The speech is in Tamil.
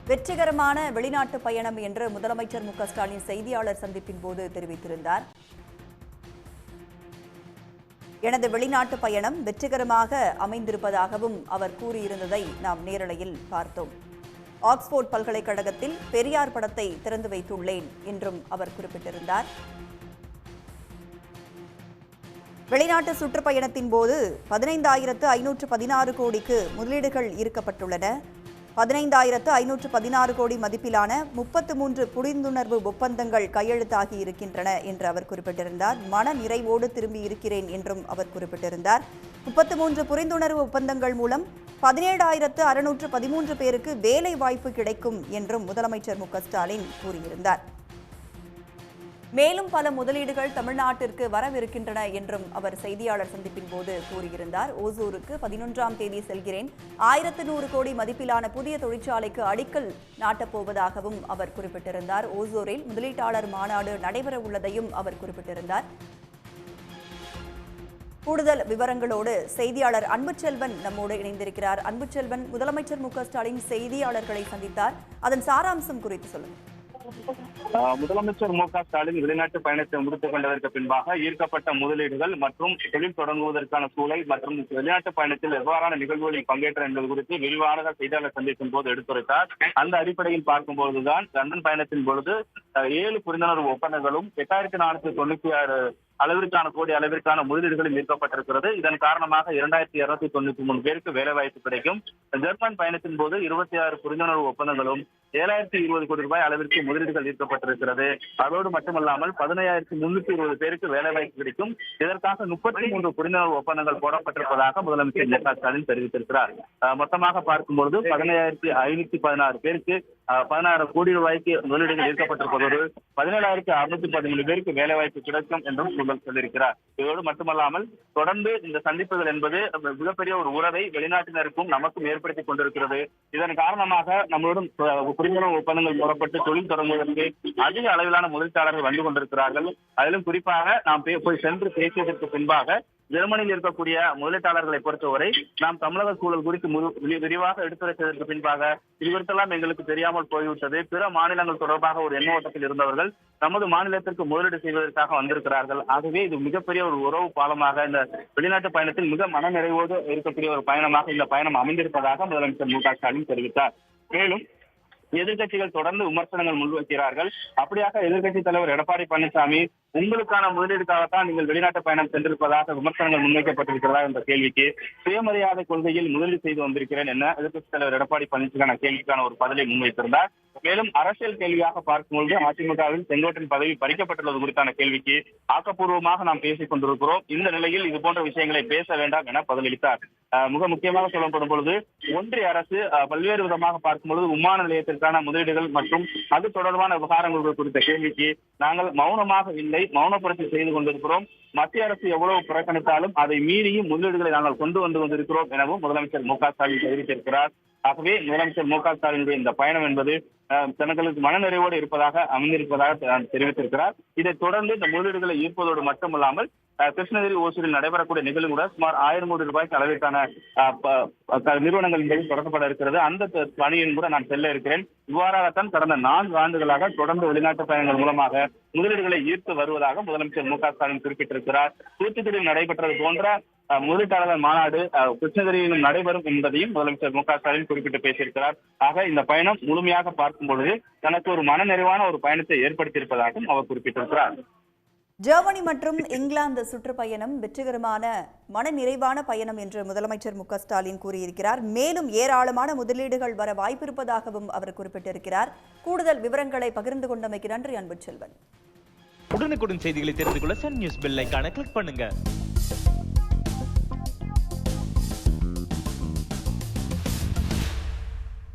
வெற்றிகரமான வெளிநாட்டு பயணம் என்று முதலமைச்சர் மு க ஸ்டாலின் செய்தியாளர் சந்திப்பின் போது தெரிவித்திருந்தார். எனது வெளிநாட்டு பயணம் வெற்றிகரமாக அமைந்திருப்பதாகவும் அவர் கூறியிருந்ததை நாம் நேரலையில் பார்த்தோம். ஆக்ஸ்போர்ட் பல்கலைக்கழகத்தில் பெரியார் படத்தை திறந்து வைத்துள்ளேன் என்றும் அவர் குறிப்பிட்டிருந்தார். வெளிநாட்டு சுற்றுப்பயணத்தின் போது 15,516 கோடிக்கு முதலீடுகள் ஈர்க்கப்பட்டுள்ளன. 15,516 கோடி மதிப்பிலான 33 புரிந்துணர்வு ஒப்பந்தங்கள் கையெழுத்தாகி இருக்கின்றன என்று அவர் குறிப்பிட்டிருந்தார். மன நிறைவோடு திரும்பி இருக்கிறேன் என்றும் அவர் குறிப்பிட்டிருந்தார். 33 புரிந்துணர்வு ஒப்பந்தங்கள் மூலம் 17,613 பேருக்கு வேலை வாய்ப்பு கிடைக்கும் என்றும் முதலமைச்சர் மு க ஸ்டாலின் கூறியிருந்தார். மேலும் பல முதலீடுகள் தமிழ்நாட்டிற்கு வரவிருக்கின்றன என்றும் அவர் செய்தியாளர் சந்திப்பின் போது கூறியிருந்தார். ஓசூருக்கு 11ஆம் தேதி செல்கிறேன். 1,100 கோடி மதிப்பிலான புதிய தொழிற்சாலைக்கு அடிக்கல் நாட்டப்போவதாகவும் அவர் குறிப்பிட்டிருந்தார். ஓசூரில் முதலீட்டாளர் மாநாடு நடைபெற உள்ளதையும் அவர் குறிப்பிட்டிருந்தார். கூடுதல் விவரங்களோடு செய்தியாளர் அன்புச்செல்வன் நம்மோடு இணைந்திருக்கிறார். அன்புச்செல்வன், முதலமைச்சர் மு க ஸ்டாலின் செய்தியாளர்களை சந்தித்தார். அதன் சாராம்சம் குறித்து சொல்லுங்கள். முதலமைச்சர் மு க ஸ்டாலின் வெளிநாட்டு பயணத்தை முடித்துக் கொண்டதற்கு பின்பாக ஈர்க்கப்பட்ட முதலீடுகள் மற்றும் தொழில் தொடங்குவதற்கான சூழல் மற்றும் வெளிநாட்டு பயணத்தில் எவ்வாறான நிகழ்வுகளில் பங்கேற்ற என்பது குறித்து விரிவான செய்தியாளர் சந்திப்பின் போது எடுத்துரைத்தார். அந்த அடிப்படையில் பார்க்கும்போதுதான் லண்டன் பயணத்தின் பொழுது 7 புரிந்துணர்வு ஒப்பந்தங்களும் 8,496 அளவிற்கான முதலீடுகளும் ஈர்க்கப்பட்டிருக்கிறது. இதன் காரணமாக 2,293 பேருக்கு வேலைவாய்ப்பு கிடைக்கும். ஜெர்மன் பயணத்தின் போது 26 புரிந்துணர்வு ஒப்பந்தங்களும் 7,020 கோடி ரூபாய் அளவிற்கு முதலீடுகள் ஈர்க்கப்பட்டிருக்கிறது. அதோடு மட்டுமல்லாமல் 15,320 பேருக்கு வேலைவாய்ப்பு கிடைக்கும். இதற்காக 33 புரிந்துணர்வு ஒப்பந்தங்கள் போடப்பட்டிருப்பதாக முதலமைச்சர் மு க ஸ்டாலின் தெரிவித்திருக்கிறார். மொத்தமாக பார்க்கும்போது 17,516 பேருக்கு 16 கோடி ரூபாய்க்கு முதலீடுகள் ஈர்க்கப்பட்டிருப்பதோடு 17,613 பேருக்கு வேலைவாய்ப்பு கிடைக்கும் என்றும் சொல்லியிருக்கிறார். இதோடு மட்டுமல்லாமல் தொடர்ந்து இந்த சந்திப்புகள் என்பது மிகப்பெரிய ஒரு உறவை வெளிநாட்டினருக்கும் நமக்கும் ஏற்படுத்திக் கொண்டிருக்கிறது. இதன் காரணமாக நம்மளுடன் புரிந்துணர்வு ஒப்பந்தங்கள் போடப்பட்டு தொழில் தொடங்குவதற்கு அதிக அளவிலான முதலீட்டாளர்கள் வந்து கொண்டிருக்கிறார்கள். அதிலும் குறிப்பாக நாம் போய் சென்று பேசியதற்கு பின்பாக ஜெர்மனியில் இருக்கக்கூடிய முதலீட்டாளர்களை பொறுத்தவரை நாம் தமிழக சூழல் குறித்து விரிவாக எடுத்துரைத்ததற்கு பின்பாக இது குறித்தெல்லாம் எங்களுக்கு தெரியாமல் போய்விட்டது. பிற மாநிலங்கள் தொடர்பாக ஒரு எண்ணோட்டத்தில் இருந்தவர்கள் நமது மாநிலத்திற்கு முதலீடு செய்வதற்காக வந்திருக்கிறார்கள். ஆகவே இது மிகப்பெரிய ஒரு உறவு பாலமாக இந்த வெளிநாட்டு பயணத்தில் மிக மனநிறைவோடு இருக்கக்கூடிய ஒரு பயணமாக இந்த பயணம் அமைந்திருப்பதாக முதலமைச்சர் மு க ஸ்டாலின் தெரிவித்தார். மேலும் எதிர்கட்சிகள் தொடர்ந்து விமர்சனங்கள் முன்வைக்கிறார்கள். அப்படியாக எதிர்கட்சித் தலைவர் எடப்பாடி பழனிசாமி உங்களுக்கான முதலீடுக்காகத்தான் நீங்கள் வெளிநாட்டு பயணம் சென்றிருப்பதாக விமர்சனங்கள் முன்வைக்கப்பட்டிருக்கிறதா என்ற கேள்விக்கு சுயமரியாதை கொள்கையில் முதலீடு செய்து வந்திருக்கிறேன் என எதிர்கட்சித் தலைவர் எடப்பாடி பழனிசாமி கேள்விக்கான ஒரு பதிலை முன்வைத்திருந்தார். மேலும் அரசியல் கேள்வியாக பார்க்கும்போது அதிமுகவில் செங்கோட்டையின் பதவி பறிக்கப்பட்டுள்ளது குறித்தான கேள்விக்கு ஆக்கப்பூர்வமாக நாம் பேசிக் கொண்டிருக்கிறோம். இந்த நிலையில் இது போன்ற விஷயங்களை பேச வேண்டாம் என பதிலளித்தார். மிக முக்கியமாக சொல்லப்படும் பொழுது ஒன்றிய அரசு பல்வேறு விதமாக பார்க்கும்பொழுது விமான நிலையத்திற்கான முதலீடுகள் மற்றும் அது தொடர்பான விவகாரங்கள் குறித்த கேள்விக்கு நாங்கள் மௌனமாக இல்லை, மௌன புரட்சி செய்து கொண்டிருக்கிறோம். மத்திய அரசு எவ்வளவு புறக்கணித்தாலும் அதை மீறியும் முதலீடுகளை நாங்கள் கொண்டு வந்து கொண்டிருக்கிறோம் எனவும் முதலமைச்சர் மு க ஸ்டாலின் தெரிவித்திருக்கிறார். ஆகவே முதலமைச்சர் மு க ஸ்டாலினுடைய இந்த பயணம் என்பது தங்களுக்கு மனநிறைவோடு அமைந்திருப்பதாக தெரிவித்திருக்கிறார். இதைத் தொடர்ந்து இந்த முதலீடுகளை ஈர்ப்பதோடு மட்டுமல்லாமல் கிருஷ்ணகிரி ஓசூரில் நடைபெறக்கூடிய நிகழ்வு கூட சுமார் 1,000 கோடி ரூபாய்க்கு அளவிற்கான நிறுவனங்கள் என்பது தொடங்கப்பட இருக்கிறது. அந்த பணியின் கூட நான் செல்ல இருக்கிறேன். இவ்வாறாகத்தான் கடந்த 4 ஆண்டுகளாக தொடர்ந்து வெளிநாட்டு பயணங்கள் மூலமாக முதலீடுகளை ஈர்த்து வருவதாக முதலமைச்சர் மு க ஸ்டாலின் குறிப்பிட்டிருக்கிறார். தூத்துக்குடியில் நடைபெற்றது போன்ற முதலீட்டாளர்கள் மாநாடு கிருஷ்ணகிரியிலும் நடைபெறும் என்பதையும் முதலமைச்சர் மு க ஸ்டாலின் குறிப்பிட்டு பேசியிருக்கிறார். ஆக இந்த பயணம் முழுமையாக பார்க்கும் பொழுது தனக்கு ஒரு மனநிறைவான ஒரு பயணத்தை ஏற்படுத்தியிருப்பதாகவும் அவர் குறிப்பிட்டிருக்கிறார். ஜெர்மனி மற்றும் இங்கிலாந்து சுற்றுப்பயணம் வெற்றிகரமான மனநிறைவான பயணம் என்று முதலமைச்சர் மு க ஸ்டாலின் கூறியிருக்கிறார். மேலும் ஏராளமான முதலீடுகள் வர வாய்ப்பிருப்பதாகவும் அவர் குறிப்பிட்டிருக்கிறார். கூடுதல் விவரங்களை பகிர்ந்து கொண்டமைக்கு நன்றி அன்புச்செல்வன். உடனுக்குடன் செய்திகளை தெரிந்து கொள்ள சன் நியூஸ் பெல் ஐகானை கிளிக் பண்ணுங்க.